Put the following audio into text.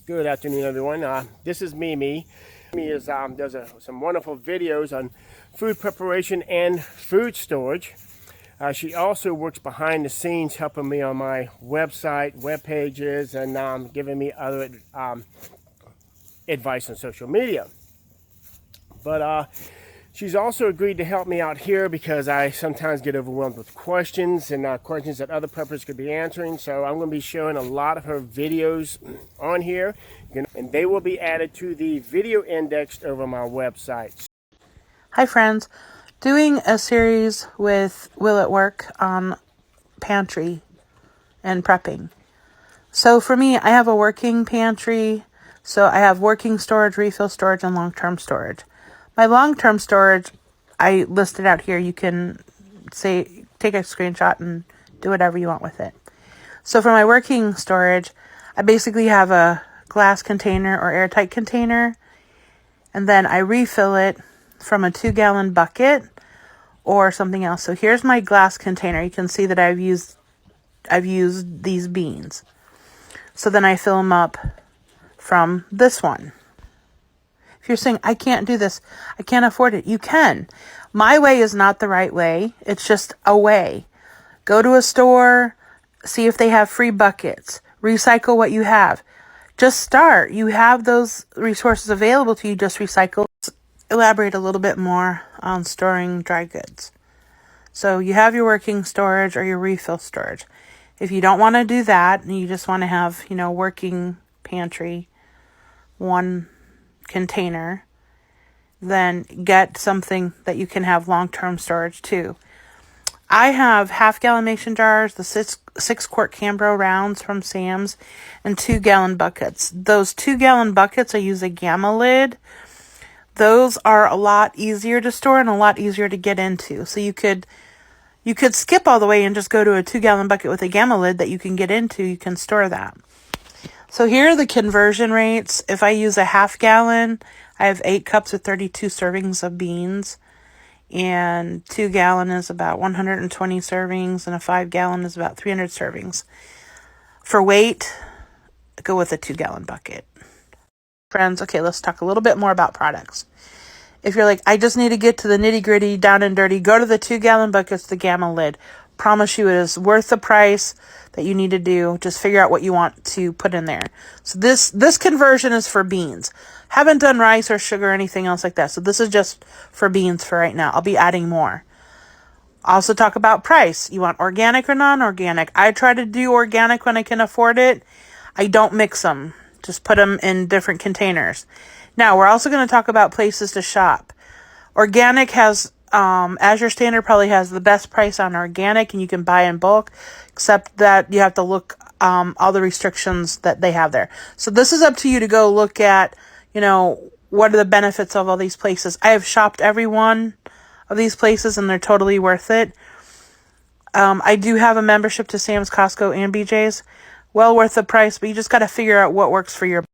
Good afternoon, everyone. This is Mimi. Mimi does some wonderful videos on food preparation and food storage. She also works behind the scenes, helping me on my website, web pages, and giving me other advice on social media. But she's also agreed to help me out here because I sometimes get overwhelmed with questions and questions that other preppers could be answering. So I'm going to be showing a lot of her videos on here, and they will be added to the video indexed over my website. Hi friends, doing a series with Will at Work on pantry and prepping. So for me, I have a working pantry. So I have working storage, refill storage, and long-term storage. My long-term storage, I listed out here. You can take a screenshot and do whatever you want with it. So for my working storage, I basically have a glass container or airtight container, and then I refill it from a 2-gallon bucket or something else. So here's my glass container. You can see that I've used these beans. So then I fill them up from this one. If you're saying, I can't do this, I can't afford it, you can. My way is not the right way. It's just a way. Go to a store, see if they have free buckets, recycle what you have. Just start. You have those resources available to you, just recycle. Elaborate a little bit more on storing dry goods. So you have your working storage or your refill storage. If you don't want to do that and you just want to have, working pantry, one container, then get something that you can have long-term storage too. I have half-gallon mason jars, the 6-quart Cambro rounds from Sam's, and 2-gallon buckets. Those 2-gallon buckets, I use a Gamma lid. Those are a lot easier to store and a lot easier to get into. So you could skip all the way and just go to a 2-gallon bucket with a Gamma lid that you can get into. You can store that. So here are the conversion rates. If I use a half-gallon, I have 8 cups or 32 servings of beans. And 2-gallon is about 120 servings, and a 5-gallon is about 300 servings. For weight, go with a 2-gallon bucket. Friends, okay, let's talk a little bit more about products. If you're like, I just need to get to the nitty-gritty, down and dirty, go to the 2-gallon buckets, the Gamma lid. Promise you it is worth the price that you need to do. Just figure out what you want to put in there. So this conversion is for beans. Haven't done rice or sugar or anything else like that. So this is just for beans for right now. I'll be adding more. Also talk about price. You want organic or non-organic? I try to do organic when I can afford it. I don't mix them. Just put them in different containers. Now, we're also going to talk about places to shop. Organic has, Azure Standard probably has the best price on organic, and you can buy in bulk, except that you have to look all the restrictions that they have there. So this is up to you to go look at, what are the benefits of all these places. I have shopped every one of these places, and they're totally worth it. I do have a membership to Sam's, Costco, and BJ's. Well worth the price, but you just got to figure out what works for your